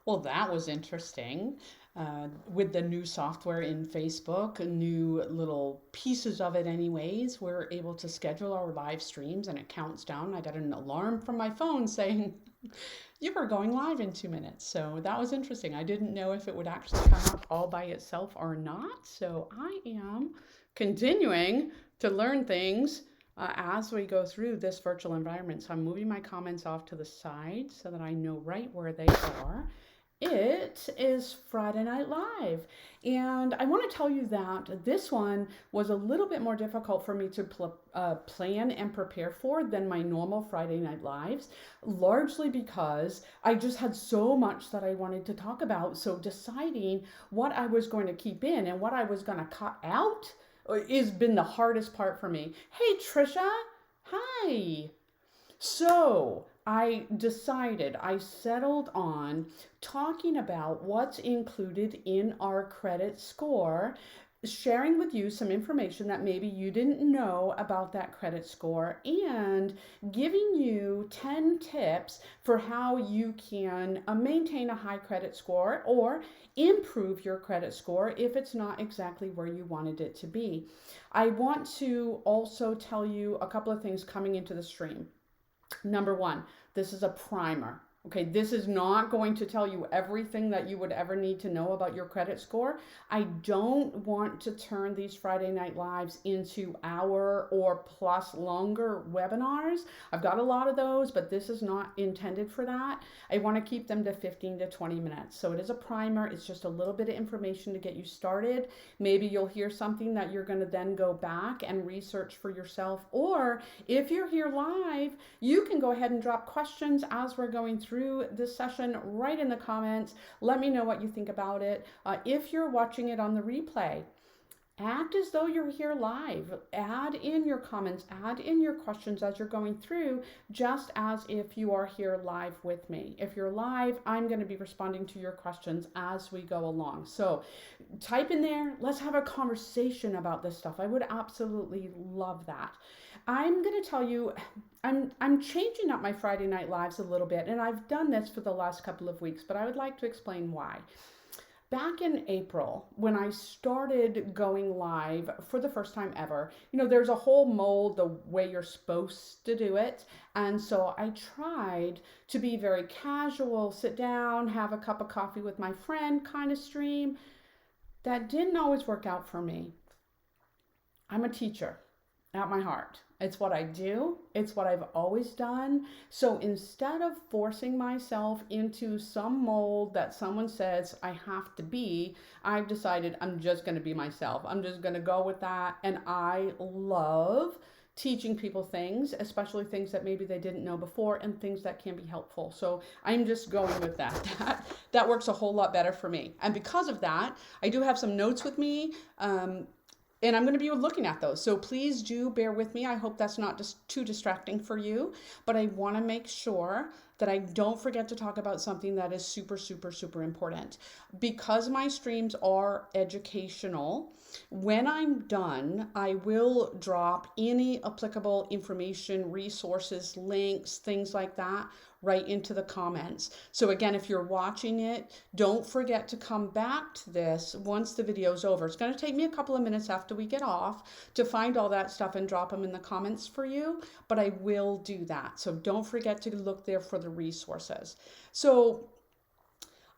Well, that was interesting. With the new software in Facebook, new little pieces of it, anyways, we're able to schedule our live streams and it counts down. I got an alarm from my phone saying, you were going live in 2 minutes. So that was interesting. I didn't know if it would actually come up all by itself or not. So I am continuing to learn things as we go through this virtual environment. So I'm moving my comments off to the side so that I know right where they are. It is Friday Night Live. And I want to tell you that this one was a little bit more difficult for me to plan and prepare for than my normal Friday Night Lives, largely because I just had so much that I wanted to talk about. So deciding what I was going to keep in and what I was going to cut out has been the hardest part for me. Hey, Trisha. Hi. So I settled on talking about what's included in our credit score, sharing with you some information that maybe you didn't know about that credit score, and giving you 10 tips for how you can maintain a high credit score or improve your credit score if it's not exactly where you wanted it to be. I want to also tell you a couple of things coming into the stream. Number one, this is a primer. Okay, this is not going to tell you everything that you would ever need to know about your credit score. I don't want to turn these Friday Night Lives into hour or plus longer webinars. I've got a lot of those, but this is not intended for that. I want to keep them to 15 to 20 minutes. So it is a primer. It's just a little bit of information to get you started. Maybe you'll hear something that you're going to then go back and research for yourself. Or if you're here live, you can go ahead and drop questions as we're going through this session right in the comments. Let me know what you think about it. If you're watching it on the replay, act as though you're here live. Add in your comments, add in your questions as you're going through, just as if you are here live with me. If you're live, I'm going to be responding to your questions as we go along. So type in there. Let's have a conversation about this stuff. I would absolutely love that. I'm going to tell you, I'm changing up my Friday Night Lives a little bit, and I've done this for the last couple of weeks, but I would like to explain why. Back in April, when I started going live for the first time ever, there's a whole mold, the way you're supposed to do it. And so I tried to be very casual, sit down, have a cup of coffee with my friend kind of stream. That didn't always work out for me. I'm a teacher at my heart. It's what I do. It's what I've always done. So instead of forcing myself into some mold that someone says I have to be, I've decided I'm just going to be myself. I'm just going to go with that. And I love teaching people things, especially things that maybe they didn't know before and things that can be helpful. So I'm just going with that. That works a whole lot better for me. And because of that, I do have some notes with me. And I'm going to be looking at those. So please do bear with me. I hope that's not just too distracting for you. But I want to make sure that I don't forget to talk about something that is super, super, super important. Because my streams are educational, when I'm done, I will drop any applicable information, resources, links, things like that right into the comments. So again, if you're watching it, don't forget to come back to this once the video's over. It's going to take me a couple of minutes after we get off to find all that stuff and drop them in the comments for you, but I will do that. So don't forget to look there for the resources. So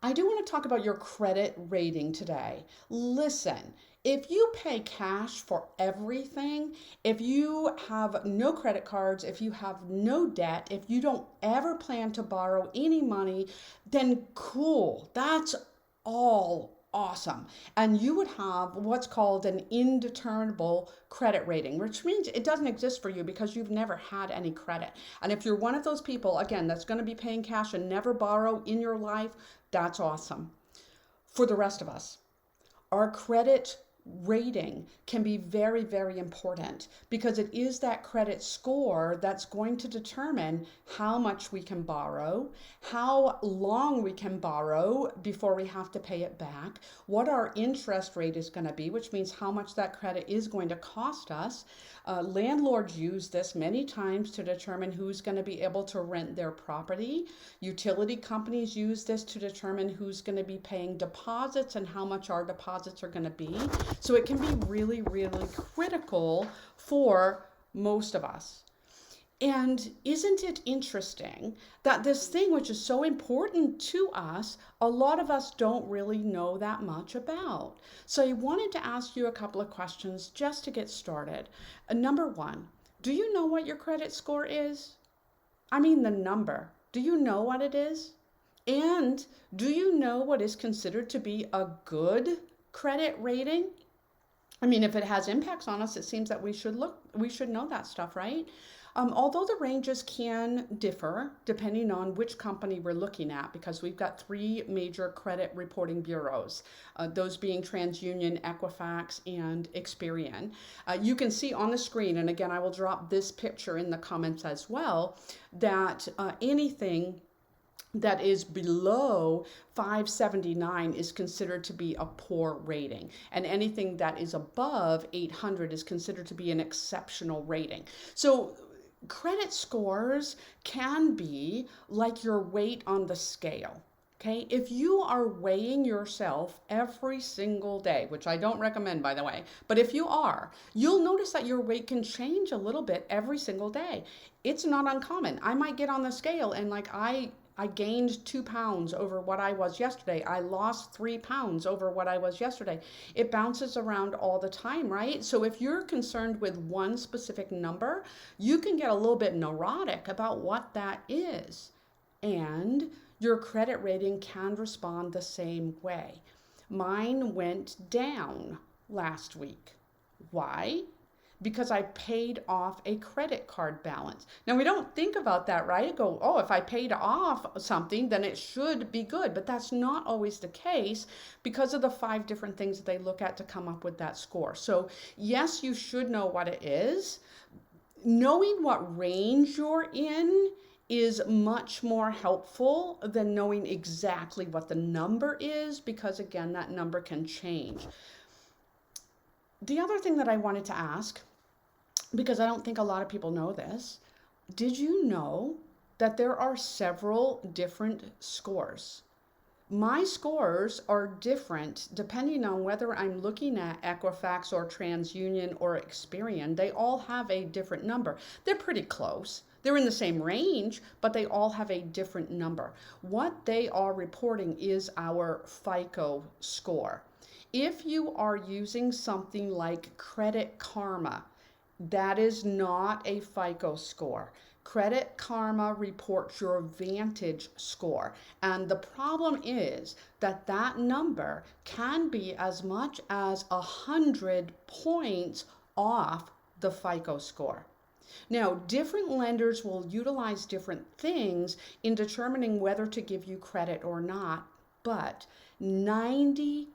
I do want to talk about your credit rating today. Listen, if you pay cash for everything, if you have no credit cards, if you have no debt, if you don't ever plan to borrow any money, then cool. That's all awesome. And you would have what's called an indeterminable credit rating, which means it doesn't exist for you because you've never had any credit. And if you're one of those people, again, that's going to be paying cash and never borrow in your life, that's awesome. For the rest of us, our credit rating can be very, very important because it is that credit score that's going to determine how much we can borrow, how long we can borrow before we have to pay it back, what our interest rate is going to be, which means how much that credit is going to cost us. Landlords use this many times to determine who's going to be able to rent their property. Utility companies use this to determine who's going to be paying deposits and how much our deposits are going to be. So it can be really, really critical for most of us. And isn't it interesting that this thing, which is so important to us, a lot of us don't really know that much about? So I wanted to ask you a couple of questions just to get started. Number one, do you know what your credit score is? I mean the number. Do you know what it is? And do you know what is considered to be a good credit rating? I mean, if it has impacts on us, it seems that we should know that stuff, right? Although the ranges can differ depending on which company we're looking at, because we've got three major credit reporting bureaus, those being TransUnion, Equifax, and Experian. You can see on the screen, and again, I will drop this picture in the comments as well, that anything that is below 579 is considered to be a poor rating, and anything that is above 800 is considered to be an exceptional rating. So credit scores can be like your weight on the scale. Okay, if you are weighing yourself every single day, which I don't recommend, by the way, but if you are, you'll notice that your weight can change a little bit every single day. It's not uncommon. I might get on the scale and I gained 2 pounds over what I was yesterday. I lost 3 pounds over what I was yesterday. It bounces around all the time, right? So if you're concerned with one specific number, you can get a little bit neurotic about what that is. And your credit rating can respond the same way. Mine went down last week. Why? Because I paid off a credit card balance. Now, we don't think about that, right? Go, oh, if I paid off something, then it should be good. But that's not always the case because of the 5 different things that they look at to come up with that score. So yes, you should know what it is. Knowing what range you're in is much more helpful than knowing exactly what the number is, because again, that number can change. The other thing that I wanted to ask, because I don't think a lot of people know this, did you know that there are several different scores? My scores are different depending on whether I'm looking at Equifax or TransUnion or Experian. They all have a different number. They're pretty close. They're in the same range, but they all have a different number. What they are reporting is our FICO score. If you are using something like Credit Karma, that is not a FICO score. Credit Karma reports your Vantage score. And the problem is that that number can be as much as 100 points off the FICO score. Now, different lenders will utilize different things in determining whether to give you credit or not, but 90%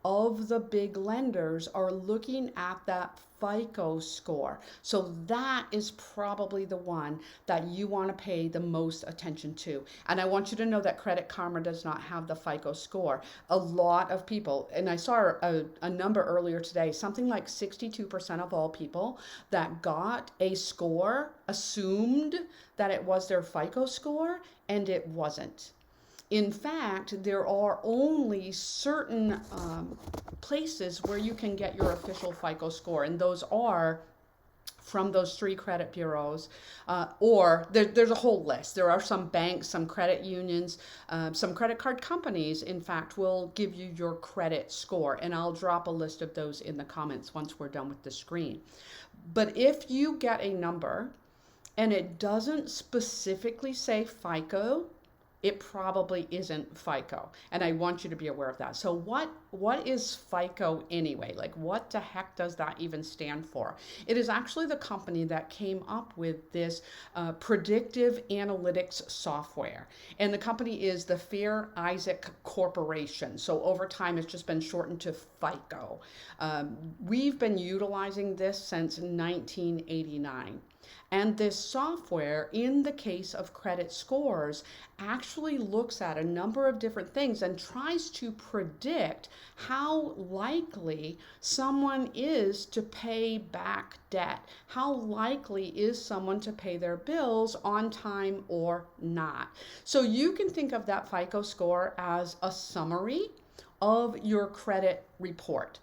of the big lenders are looking at that FICO score. So that is probably the one that you want to pay the most attention to. And I want you to know that Credit Karma does not have the FICO score. A lot of people, and I saw a number earlier today, something like 62% of all people that got a score assumed that it was their FICO score, and it wasn't. In fact, there are only certain places where you can get your official FICO score, and those are from those 3 credit bureaus, or there's a whole list. There are some banks, some credit unions, some credit card companies, in fact, will give you your credit score, and I'll drop a list of those in the comments once we're done with the screen. But if you get a number and it doesn't specifically say FICO, it probably isn't FICO. And I want you to be aware of that. So what is FICO anyway? Like, what the heck does that even stand for? It is actually the company that came up with this predictive analytics software. And the company is the Fair Isaac Corporation. So over time, it's just been shortened to FICO. We've been utilizing this since 1989. And this software, in the case of credit scores, actually looks at a number of different things and tries to predict how likely someone is to pay back debt. How likely is someone to pay their bills on time or not? So you can think of that FICO score as a summary of your credit report.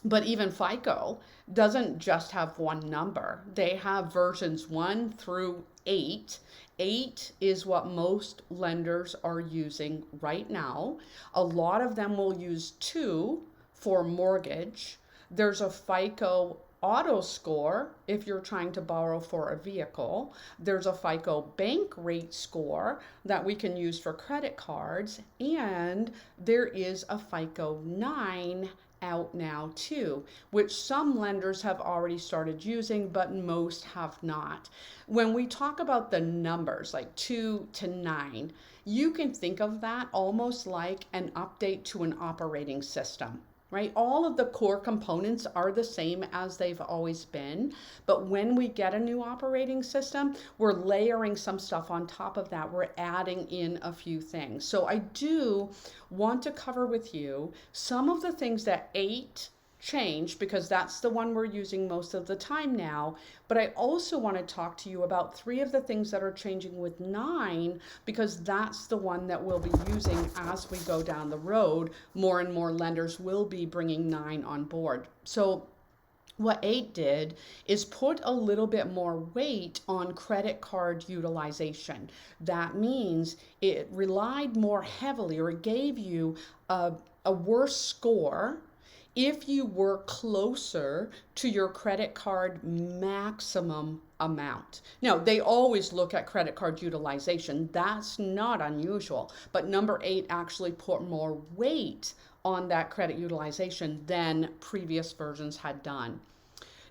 But even FICO doesn't just have one number. They have versions 1 through 8. 8 is what most lenders are using right now. A lot of them will use 2 for mortgage. There's a FICO auto score if you're trying to borrow for a vehicle. There's a FICO bank rate score that we can use for credit cards. And there is a FICO 9 out now too, which some lenders have already started using, but most have not. When we talk about the numbers like 2 to 9, you can think of that almost like an update to an operating system. Right? All of the core components are the same as they've always been, but when we get a new operating system, we're layering some stuff on top of that. We're adding in a few things. So I do want to cover with you some of the things that 8 changed, because that's the one we're using most of the time now. But I also want to talk to you about 3 of the things that are changing with 9, because that's the one that we'll be using as we go down the road. More and more lenders will be bringing 9 on board. So what 8 did is put a little bit more weight on credit card utilization. That means it relied more heavily, or it gave you a worse score if you were closer to your credit card maximum amount. Now, they always look at credit card utilization. That's not unusual. But number 8 actually put more weight on that credit utilization than previous versions had done.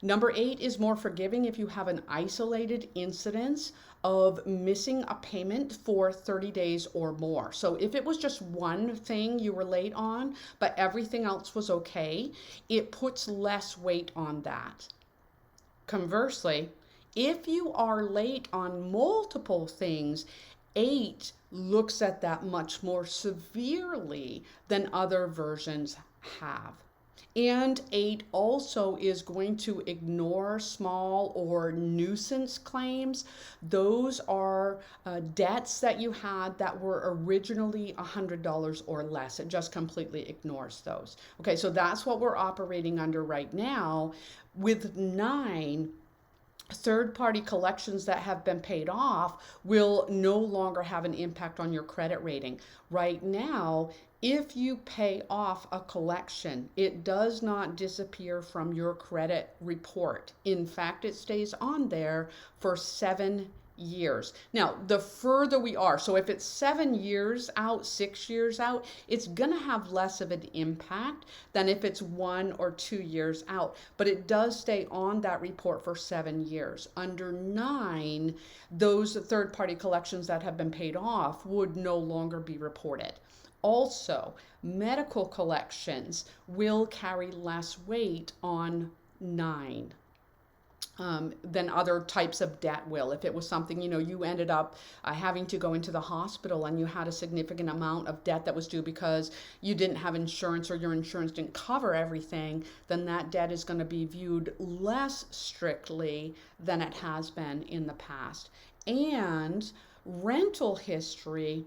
Number 8 is more forgiving if you have an isolated incidence of missing a payment for 30 days or more. So if it was just one thing you were late on, but everything else was okay, it puts less weight on that. Conversely, if you are late on multiple things, 8 looks at that much more severely than other versions have. And 8 also is going to ignore small or nuisance claims. Those are debts that you had that were originally $100 or less. It just completely ignores those. Okay, so that's what we're operating under right now. With 9, third-party collections that have been paid off will no longer have an impact on your credit rating. Right now, if you pay off a collection, it does not disappear from your credit report. In fact, it stays on there for 7 years. Now, the further we are, so if it's 7 years out, 6 years out, it's going to have less of an impact than if it's 1 or 2 years out. But it does stay on that report for 7 years. Under 9, those third-party collections that have been paid off would no longer be reported. Also, medical collections will carry less weight on 9 than other types of debt will. If it was something, you ended up having to go into the hospital and you had a significant amount of debt that was due because you didn't have insurance or your insurance didn't cover everything, then that debt is going to be viewed less strictly than it has been in the past. And rental history,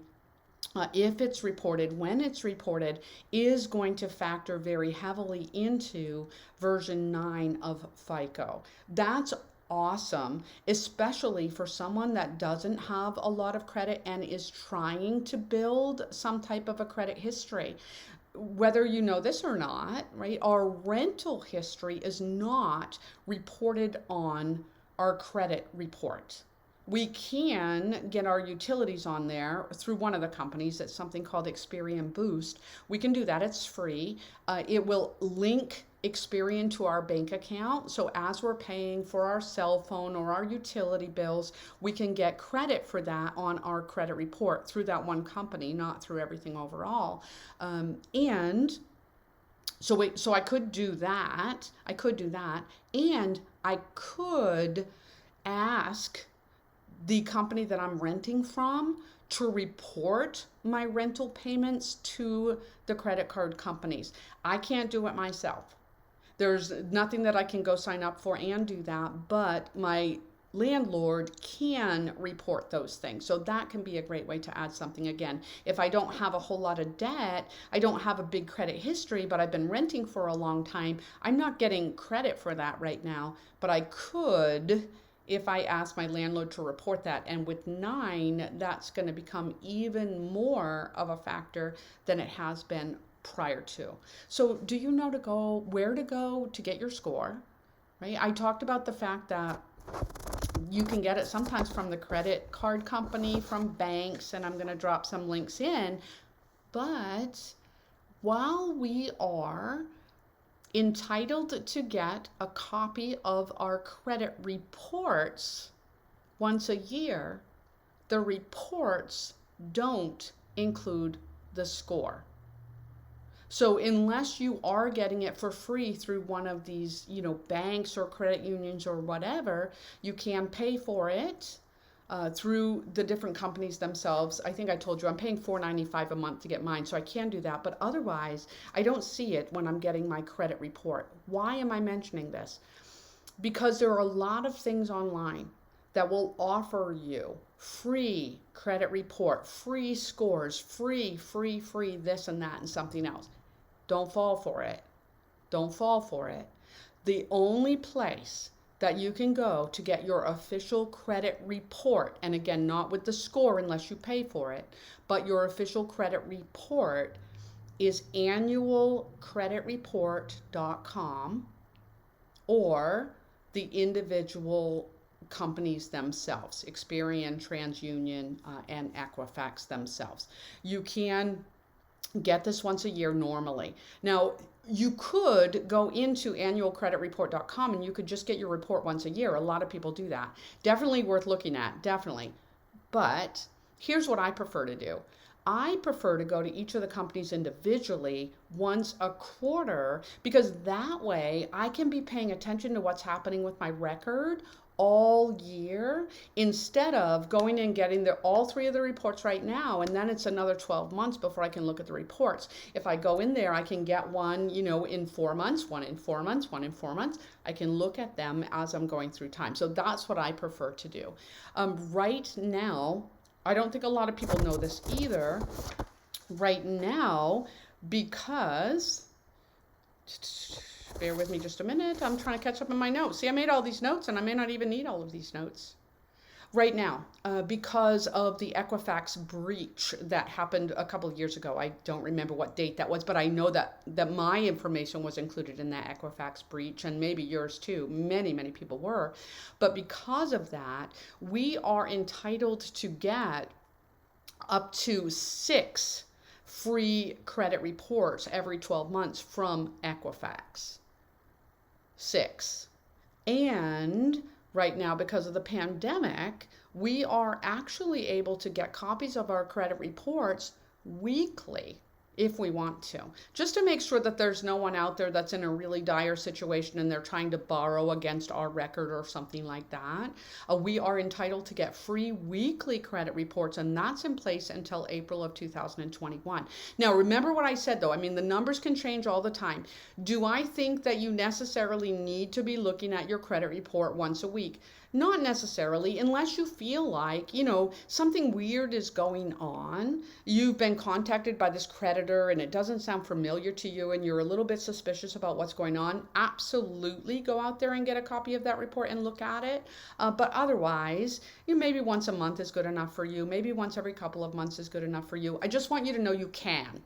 if it's reported, when it's reported, is going to factor very heavily into version 9 of FICO. That's awesome, especially for someone that doesn't have a lot of credit and is trying to build some type of a credit history. Whether you know this or not, right? Our rental history is not reported on our credit report. we can get our utilities on there through one of the companies. It's something called Experian Boost. We can do that. It's free. It will link Experian to our bank account. So as we're paying for our cell phone or our utility bills, we can get credit for that on our credit report through that one company, not through everything overall. And so I could do that. And I could ask the company that I'm renting from to report my rental payments to the credit card companies. I can't do it myself. There's nothing that I can go sign up for and do that, but my landlord can report those things. So that can be a great way to add something. Again, if I don't have a whole lot of debt, I don't have a big credit history, but I've been renting for a long time, I'm not getting credit for that right now, but I could if I ask my landlord to report that. And with 9, that's going to become even more of a factor than it has been prior to. So do you know where to go to get your score, right? I talked about the fact that you can get it sometimes from the credit card company, from banks, and I'm going to drop some links in. But while we are entitled to get a copy of our credit reports once a year, the reports don't include the score. So unless you are getting it for free through one of these, banks or credit unions or whatever, you can pay for it through the different companies themselves. I think I told you I'm paying $4.95 a month to get mine, so I can do that. But otherwise, I don't see it when I'm getting my credit report. Why am I mentioning this? Because there are a lot of things online that will offer you free credit report, free scores, free this and that and something else. Don't fall for it. Don't fall for it. The only place that you can go to get your official credit report, and again, not with the score unless you pay for it, but your official credit report is annualcreditreport.com or the individual companies themselves, Experian, TransUnion, and Equifax themselves. You can get this once a year normally. Now, you could go into annualcreditreport.com and you could just get your report once a year. A lot of people do that. Definitely worth looking at, definitely. But here's what I prefer to do. I prefer to go to each of the companies individually once a quarter, because that way I can be paying attention to what's happening with my record all year, instead of going and getting all 3 of the reports right now, and then it's another 12 months before I can look at the reports. If I go in there, I can get one, in 4 months, one in 4 months, one in 4 months. I can look at them as I'm going through time. So that's what I prefer to do. Right now, I don't think a lot of people know this either. Right now, because bear with me just a minute. I'm trying to catch up on my notes. See, I made all these notes and I may not even need all of these notes. Right now, because of the Equifax breach that happened a couple of years ago, I don't remember what date that was, but I know that my information was included in that Equifax breach, and maybe yours too. Many people were. But because of that, we are entitled to get up to 6 free credit reports every 12 months from Equifax. 6. And right now, because of the pandemic, we are actually able to get copies of our credit reports weekly if we want to, just to make sure that there's no one out there that's in a really dire situation and they're trying to borrow against our record or something like that. We are entitled to get free weekly credit reports, and that's in place until April of 2021. Now, remember what I said, though. I mean, the numbers can change all the time. Do I think that you necessarily need to be looking at your credit report once a week? Not necessarily, unless you feel like, something weird is going on. You've been contacted by this creditor and it doesn't sound familiar to you and you're a little bit suspicious about what's going on. Absolutely go out there and get a copy of that report and look at it. But otherwise, maybe once a month is good enough for you. Maybe once every couple of months is good enough for you. I just want you to know you can.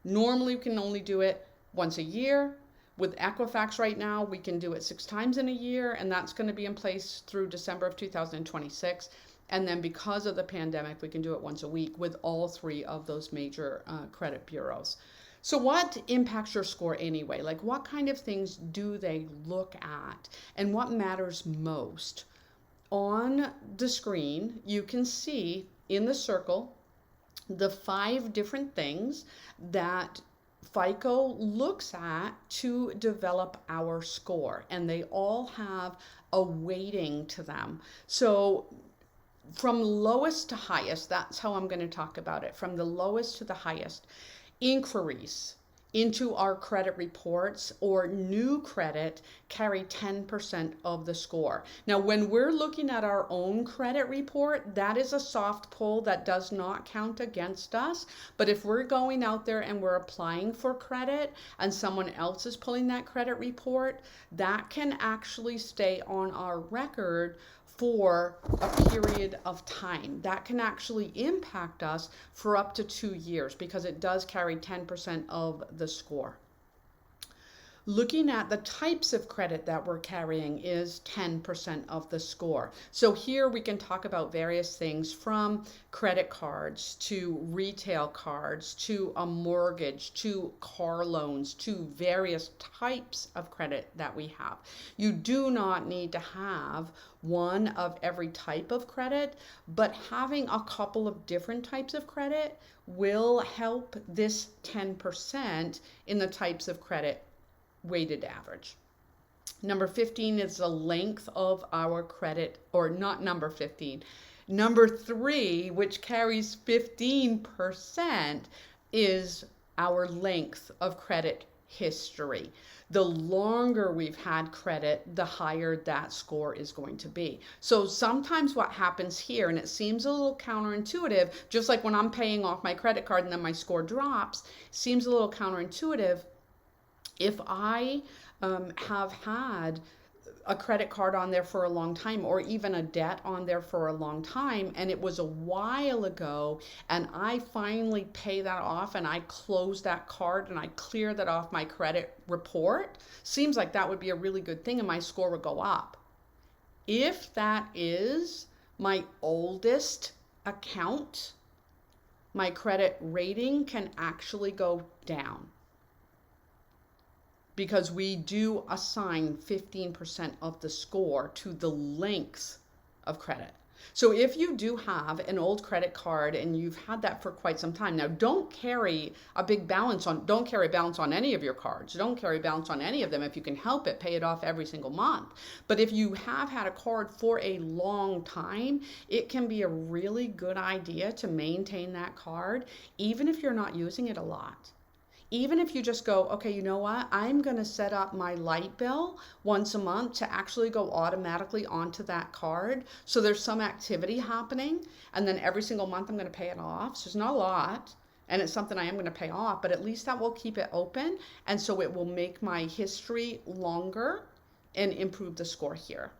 Normally, you can only do it once a year. With Equifax right now, we can do it 6 times in a year, and that's going to be in place through December of 2026. And then because of the pandemic, we can do it once a week with all three of those major credit bureaus. So what impacts your score anyway? Like what kind of things do they look at and what matters most? On the screen, you can see in the circle the 5 different things that FICO looks at to develop our score, and they all have a weighting to them. So from lowest to highest, that's how I'm going to talk about it. From the lowest to the highest, inquiries into our credit reports or new credit carry 10% of the score. Now, when we're looking at our own credit report, that is a soft pull that does not count against us. But if we're going out there and we're applying for credit and someone else is pulling that credit report, that can actually stay on our record for a period of time. That can actually impact us for up to 2 years because it does carry 10% of the score. Looking at the types of credit that we're carrying is 10% of the score. So here we can talk about various things from credit cards to retail cards to a mortgage to car loans to various types of credit that we have. You do not need to have one of every type of credit, but having a couple of different types of credit will help this 10% in the types of credit weighted average. Number 15 is the length of our credit, or not number 15. Number 3, which carries 15%, is our length of credit history. The longer we've had credit, the higher that score is going to be. So sometimes what happens here, and it seems a little counterintuitive, just like when I'm paying off my credit card and then my score drops, seems a little counterintuitive. If I have had a credit card on there for a long time, or even a debt on there for a long time, and it was a while ago, and I finally pay that off and I close that card and I clear that off my credit report, seems like that would be a really good thing and my score would go up. If that is my oldest account, my credit rating can actually go down, because we do assign 15% of the score to the length of credit. So if you do have an old credit card and you've had that for quite some time, now don't carry a balance on any of your cards. Don't carry a balance on any of them. If you can help it, pay it off every single month. But if you have had a card for a long time, it can be a really good idea to maintain that card, even if you're not using it a lot. Even if you just go, okay, you know what? I'm going to set up my light bill once a month to actually go automatically onto that card. So there's some activity happening, and then every single month I'm going to pay it off. So it's not a lot, and it's something I am going to pay off, but at least that will keep it open. And so it will make my history longer and improve the score here.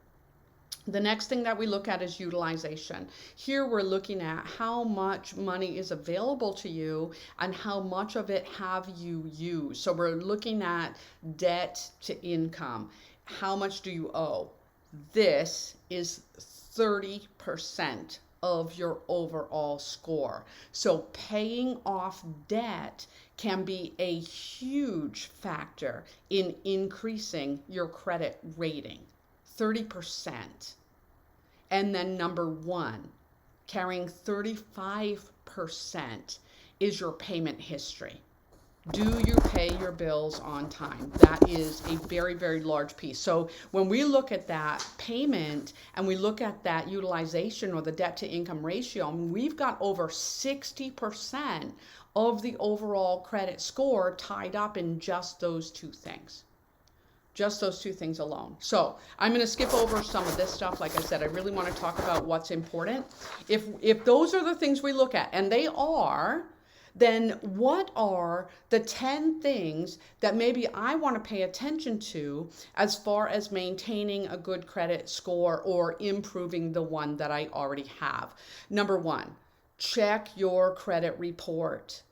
The next thing that we look at is utilization. Here we're looking at how much money is available to you and how much of it have you used. So we're looking at debt to income. How much do you owe? This is 30% of your overall score. So paying off debt can be a huge factor in increasing your credit rating. 30%. And then number 1, carrying 35% is your payment history. Do you pay your bills on time? That is a very, very large piece. So when we look at that payment and we look at that utilization or the debt to income ratio, we've got over 60% of the overall credit score tied up in just those 2 things. Just those 2 things alone. So I'm going to skip over some of this stuff. Like I said, I really want to talk about what's important. If those are the things we look at, and they are, then what are the 10 things that maybe I want to pay attention to as far as maintaining a good credit score or improving the one that I already have? Number 1, check your credit report.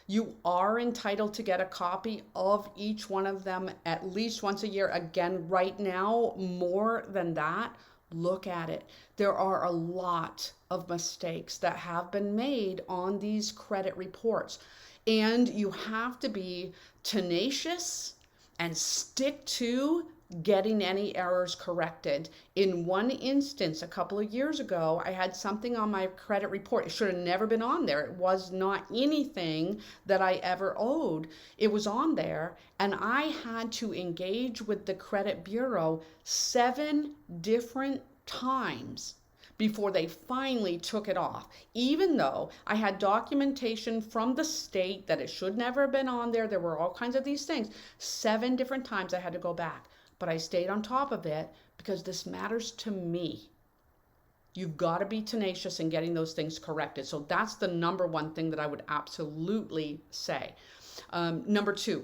You are entitled to get a copy of each one of them at least once a year. Again, right now, more than that, Look at it. There are a lot of mistakes that have been made on these credit reports. And you have to be tenacious and stick to getting any errors corrected. In one instance, a couple of years ago, I had something on my credit report. It should have never been on there. It was not anything that I ever owed. It was on there, and I had to engage with the credit bureau 7 different times before they finally took it off. Even though I had documentation from the state that it should never have been on there, there were all kinds of these things. 7 different times I had to go back. But I stayed on top of it because this matters to me. You've got to be tenacious in getting those things corrected. So that's the number one thing that I would absolutely say. Number 2,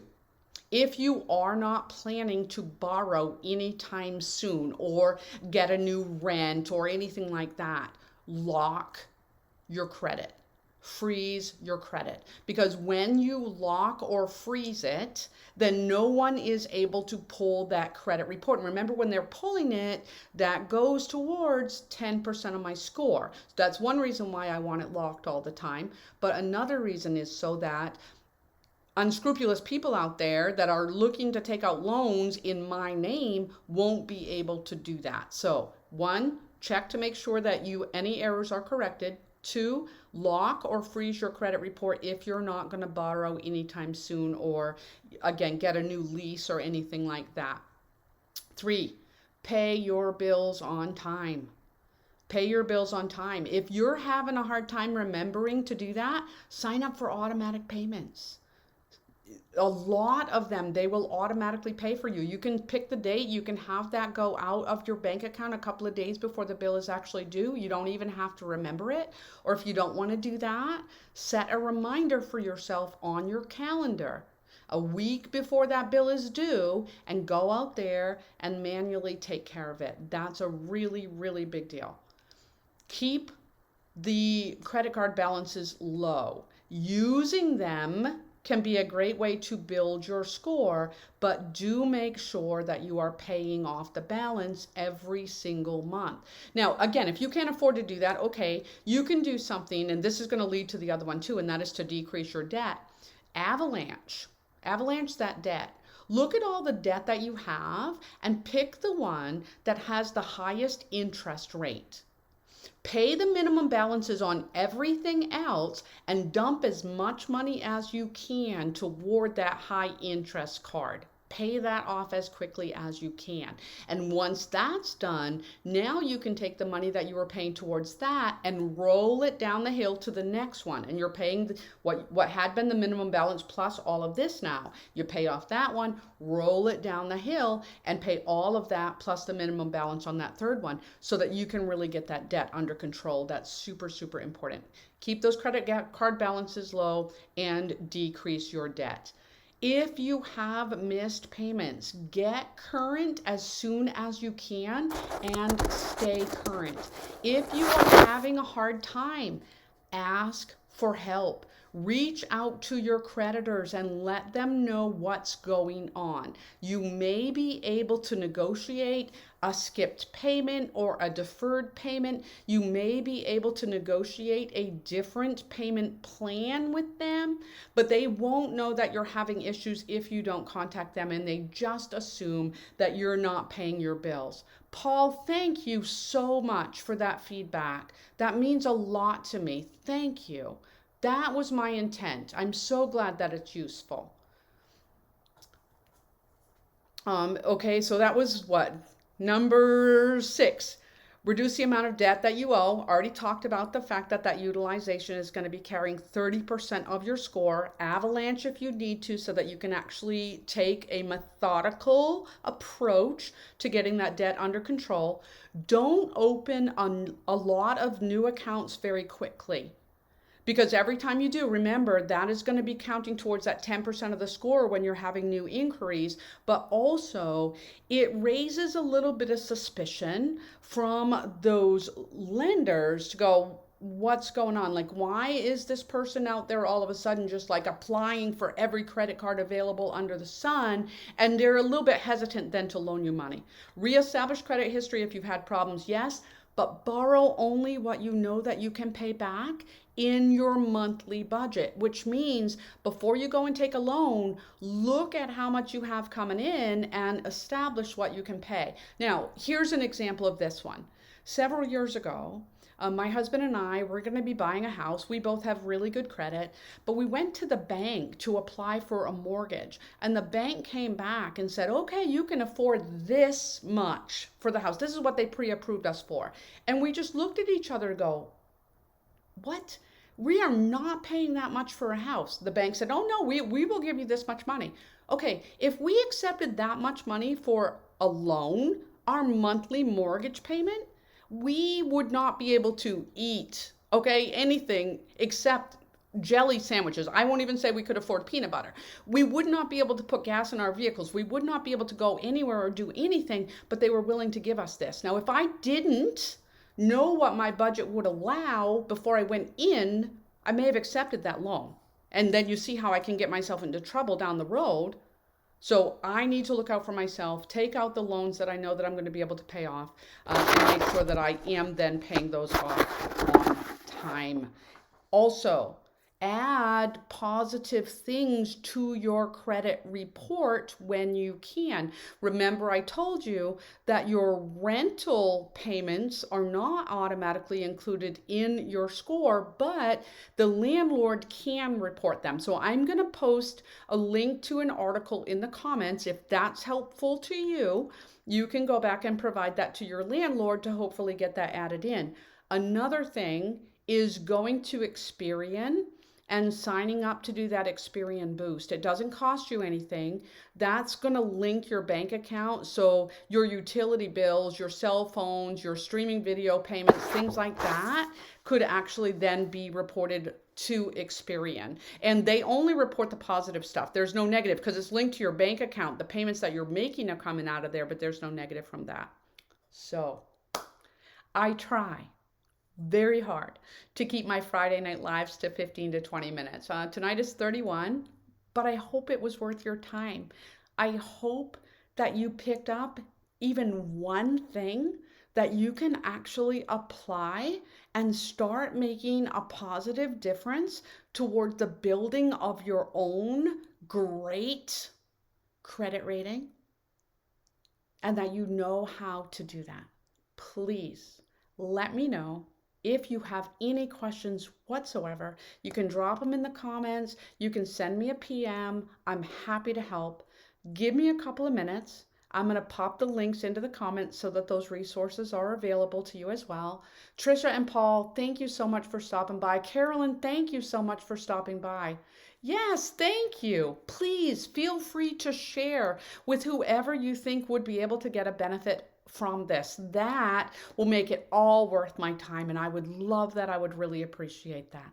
if you are not planning to borrow anytime soon or get a new rent or anything like that, lock your credit. Freeze your credit. Because when you lock or freeze it, then no one is able to pull that credit report. And remember, when they're pulling it, that goes towards 10% of my score. So that's one reason why I want it locked all the time. But another reason is so that unscrupulous people out there that are looking to take out loans in my name won't be able to do that. So 1, check to make sure that any errors are corrected. 2, lock or freeze your credit report if you're not going to borrow anytime soon or, again, get a new lease or anything like that. 3, pay your bills on time. Pay your bills on time. If you're having a hard time remembering to do that, sign up for automatic payments. A lot of them, they will automatically pay for you. You can pick the date. You can have that go out of your bank account a couple of days before the bill is actually due. You don't even have to remember it. Or if you don't want to do that, set a reminder for yourself on your calendar a week before that bill is due and go out there and manually take care of it. That's a really, really big deal. Keep the credit card balances low. Using them can be a great way to build your score, but do make sure that you are paying off the balance every single month. Now, again, if you can't afford to do that, okay, you can do something, and this is going to lead to the other one too, and that is to decrease your debt. Avalanche that debt. Look at all the debt that you have and pick the one that has the highest interest rate. Pay the minimum balances on everything else and dump as much money as you can toward that high interest card. Pay that off as quickly as you can. And once that's done, now you can take the money that you were paying towards that and roll it down the hill to the next one. And you're paying what had been the minimum balance plus all of this now. You pay off that one, roll it down the hill, and pay all of that plus the minimum balance on that third one so that you can really get that debt under control. That's super, super important. Keep those credit card balances low and decrease your debt. If you have missed payments, get current as soon as you can and stay current. If you are having a hard time, ask for help. Reach out to your creditors and let them know what's going on. You may be able to negotiate a skipped payment or a deferred payment. You may be able to negotiate a different payment plan with them, but they won't know that you're having issues if you don't contact them, and they just assume that you're not paying your bills. Paul, thank you so much for that feedback. That means a lot to me. Thank you. That was my intent. I'm so glad that it's useful. Okay, so that was what? Number 6. Reduce the amount of debt that you owe. Already talked about the fact that that utilization is going to be carrying 30% of your score. Avalanche if you need to so that you can actually take a methodical approach to getting that debt under control. Don't open a lot of new accounts very quickly. Because every time you do, remember, that is going to be counting towards that 10% of the score when you're having new inquiries. But also, it raises a little bit of suspicion from those lenders to go, what's going on? Like, why is this person out there all of a sudden just like applying for every credit card available under the sun? And they're a little bit hesitant then to loan you money. Reestablish credit history if you've had problems, yes, but borrow only what you know that you can pay back in your monthly budget, which means before you go and take a loan, look at how much you have coming in and establish what you can pay. Now, here's an example of this one. Several years ago, my husband and I were going to be buying a house. We both have really good credit, but we went to the bank to apply for a mortgage. And the bank came back and said, okay, you can afford this much for the house. This is what they pre-approved us for. And we just looked at each other and go, what? We are not paying that much for a house. The bank said, oh no, we will give you this much money. Okay, if we accepted that much money for a loan, our monthly mortgage payment, we would not be able to eat, okay, anything except jelly sandwiches. I won't even say we could afford peanut butter. We would not be able to put gas in our vehicles. We would not be able to go anywhere or do anything, but they were willing to give us this. Now, if I didn't know what my budget would allow before I went in, I may have accepted that loan. And then you see how I can get myself into trouble down the road. So I need to look out for myself, take out the loans that I know that I'm going to be able to pay off, and make sure that I am then paying those off on time. Also, add positive things to your credit report when you can. Remember, I told you that your rental payments are not automatically included in your score, but the landlord can report them. So I'm going to post a link to an article in the comments. If that's helpful to you, you can go back and provide that to your landlord to hopefully get that added in. Another thing is going to Experian and signing up to do that Experian Boost. It doesn't cost you anything. That's going to link your bank account. So your utility bills, your cell phones, your streaming video payments, things like that could actually then be reported to Experian. And they only report the positive stuff. There's no negative because it's linked to your bank account. The payments that you're making are coming out of there, but there's no negative from that. So I try very hard to keep my Friday night lives to 15 to 20 minutes. Tonight is 31, but I hope it was worth your time. I hope that you picked up even one thing that you can actually apply and start making a positive difference toward the building of your own great credit rating, and that you know how to do that. Please let me know. If you have any questions whatsoever, you can drop them in the comments. You can send me a PM. I'm happy to help. Give me a couple of minutes. I'm going to pop the links into the comments so that those resources are available to you as well. Trisha and Paul, thank you so much for stopping by. Carolyn, thank you so much for stopping by. Yes, thank you. Please feel free to share with whoever you think would be able to get a benefit from this. That will make it all worth my time, and I would love that. I would really appreciate that.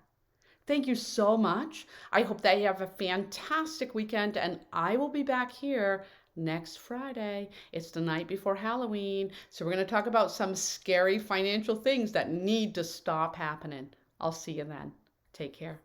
Thank you so much. I hope that you have a fantastic weekend, and I will be back here next Friday. It's the night before Halloween, so we're going to talk about some scary financial things that need to stop happening. I'll see you then. Take care.